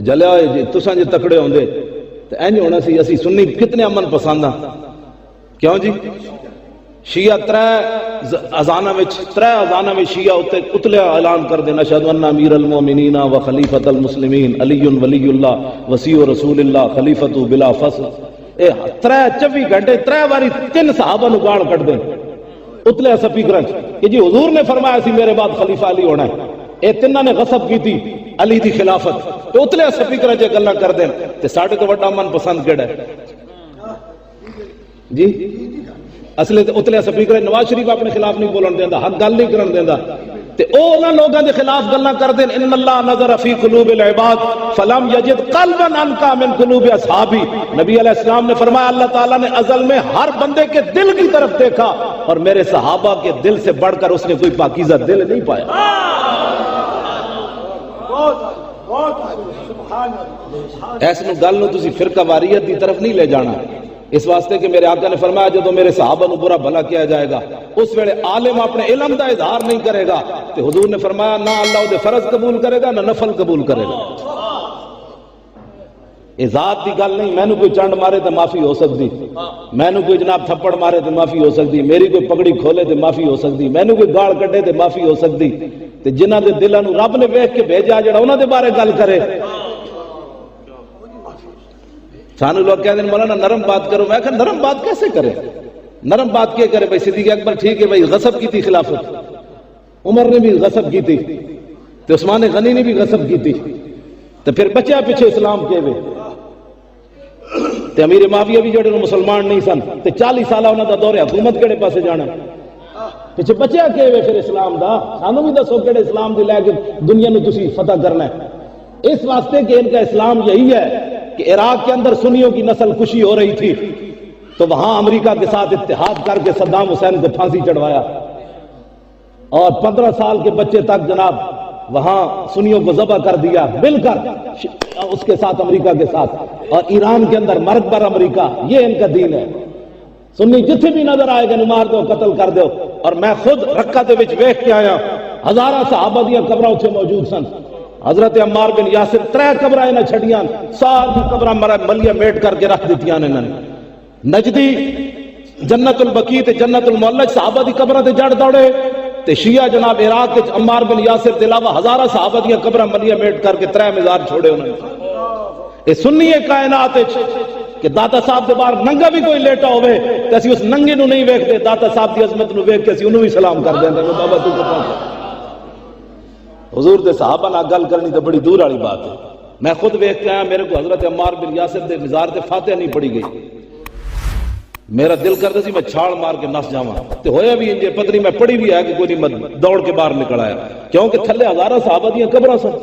جلیا ہوئے جی تساں جی تکڑے ہوندے تو اینج ہونا سی اسی سنی کتنے امن پسند ہاں کیوں جی شیعہ ترے اذانہ میں شیعہ اتلے اعلان کر دینا اشہد ان امیر المومنین و خلیفۃ المسلمین علی ولی اللہ وسیع رسول اللہ خلیفۃ بلا فصل اے 24 گھنٹے 3 باری 3 صحابہ نو گال کٹ دیں اتلے سپیکر کہ جی حضور نے فرمایا سی میرے بعد خلیفہ علی ہونا ہے اے تیناں نے غصب کی تھی علی دی خلافت تو اتلے سپیکر جے گلاں کر دیں تے ساڈے تو وڈا من پسند کیڑا ہے جی اصل اتلے سپیکر نواز شریف اپنے خلاف نہیں بولن دیندا حق گل نہیں کرن دیندا تے او انہاں لوگاں دے خلاف گلاں کر دین ان اللہ نظر فی قلوب العباد فلم یجد قلبا انقا من قلوب اصحابی نبی علیہ السلام نے فرمایا اللہ تعالیٰ نے ازل میں ہر بندے کے دل کی طرف دیکھا اور میرے صحابہ کے دل سے بڑھ کر اس نے کوئی پاکیزہ دل نہیں پایا ایسے نو گل نو تسی فرقہ واریت دی طرف نہیں لے جانا اس واسطے کہ میرے آقا نے فرمایا جدو میرے صحابہ نو برا بھلا کیا جائے گا اس ویلے عالم اپنے علم دا اظہار نہیں کرے گا تو حضور نے فرمایا نہ اللہ دے فرض قبول کرے گا نہ نفل قبول کرے گا یہ ذات دی گل نہیں میں نو کوئی چنڈ مارے تو معافی ہو سکتی میں نو کوئی جناب تھپڑ مارے تو معافی ہو سکتی میری کوئی پگڑی کھولے تو معافی ہو سکتی میں نو کوئی گاڑ کٹے تو معافی ہو سکتی تے جنہاں دے دلاں نو رب نے ویکھ کے بھیجا جڑا انہاں دے بارے گل کرے سانو لوگ کہتے ہیں مولانا نرم بات کرو میں کہا نرم بات کیسے کرے نرم بات کیا کرے بھائی صدیق اکبر ٹھیک ہے بھائی غصب کی تھی خلافت عمر نے بھی غصب کی تھی تو عثمان غنی نے بھی غصب کی تھی تو پھر بچہ پیچھے اسلام کے ہوئے تو امیر معاویہ بھی جڑے مسلمان نہیں سن تو 40 سالہ انہوں دا دور حکومت کیڑے پاسے جانا پیچھے بچہ کے ہوئے پھر اسلام دا سانو بھی دسو کیڑے اسلام دے لے کے دنیا نو تسی فتح کرنا ہے اس واسطے کہ ان کا اسلام یہی ہے کہ عراق کے اندر سنیوں کی نسل کشی ہو رہی تھی تو وہاں امریکہ کے ساتھ اتحاد کر کے صدام حسین کو پھانسی چڑھوایا اور 15 سال کے بچے تک جناب وہاں سنیوں کو ذبح کر دیا مل کر اس کے ساتھ امریکہ کے ساتھ اور ایران کے اندر مرد بر امریکہ یہ ان کا دین ہے سنی جتھے بھی نظر آئے گا مار دو قتل کر دو اور میں خود رکعہ دے وچ ویکھ کے آیا ہزارہ صحابہ دیاں قبراں اتھے موجود سن حضرت عمار بن یاسر 3 قبراں انہاں چھڑیاں ساری قبراں ملیہ میٹ کر کے رکھ دتیاں انہاں نے نجدی جنت البقیع تے جنت المعلج صحابہ دی قبراں تے جڑ دوڑے تے شیعہ جناب عراق وچ عمار بن یاسر تے علاوہ ہزارہ صحابہ دیاں قبراں ملیہ میٹ کر کے 3 مزار چھوڑے انہاں نے اے سنی کائنات وچ کہ داتا صاحب دے باہر ننگا بھی کوئی لیٹا ہوئے تے اسی اس ننگے نو نہیں ویکھدے داتا صاحب دی عظمت نو ویکھ کے اسی انہوں بھی سلام کر دیندے بابا تو پہنچ حضور دے صحابہ نہ گل کرنی تو بڑی دور والی بات ہے میں خود ویکھ کے آیا میرے کو حضرت عمار بن یاسر دے مزار تے فاتحہ نہیں پڑھی گئی میرا دل کرتا سی میں چھاڑ مار کے نس جاواں تے ہویا بھی انجے پتری میں پڑھی بھی ہے کہ کوئی نہیں دوڑ کے باہر نکل آیا کیونکہ تھلے ہزارہ صحابہ دیاں قبراں سن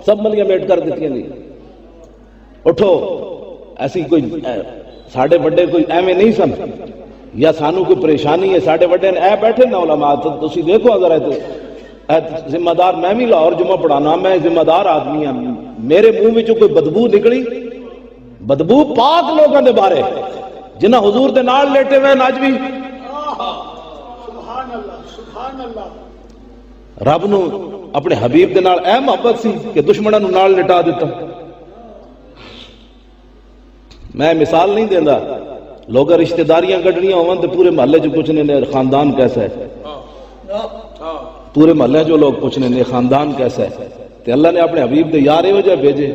سب ملیاں میٹ کر دتیاں نہیں اٹھو ایسی کوئی ساڑھے بڑے کوئی ایویں نہیں سن یا سانو کوئی پریشانی ہے ساڑھے بڑے اے بیٹھے نا علماء تسی دیکھو اگر ذمہ دار میں بھی لاہور جمعہ پڑھانا میں ذمہ دار آدمی ہوں میرے منہ میں کوئی بدبو نکلی بدبو پاک لوگوں دے بارے جنہ حضور دے نال لیٹے ہوئے ناج بھی رب نو اپنے حبیب دے نال اے محبت سی کہ دشمنوں نو نال لٹا دیتا میں مثال نہیں دیندا لوگ رشتہ داریاں گڈنیاں ہون تے پورے محلے جو پوچھنے نے خاندان کیسا ہے پورے محلے جو لوگ پوچھنے نے خاندان کیسا ہے تے اللہ نے اپنے حبیب دے یار ہو جائے بھیجے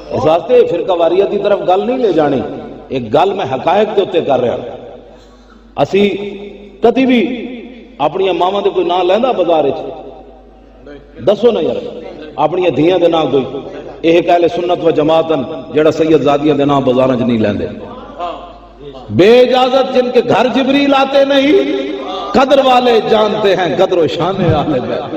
اس واسطے فرقہ واریت کی طرف گل نہیں لے جانی ایک گل میں حقائق کے اتنے کر رہا اسی کدی بھی اپنی ماواں دے کوئی نام لیندا بازار دسو نا یار اپنی دھیاں دے نام کوئی یہ کہ اہل سنت و جماعتن جڑا سید زادیاں دے نام بازاراں وچ نہیں لیندے بے اجازت جن کے گھر جبریل آتے نہیں قدر والے جانتے ہیں قدر و شان اہل بیت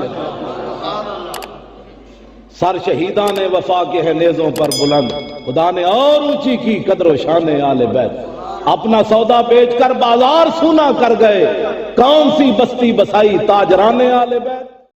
سر شہیدان وفا کے ہیں نیزوں پر بلند خدا نے اور اونچی کی قدر و شان اہل بیت اپنا سودا بیچ کر بازار سونا کر گئے کون سی بستی بسائی تاجران اہل بیت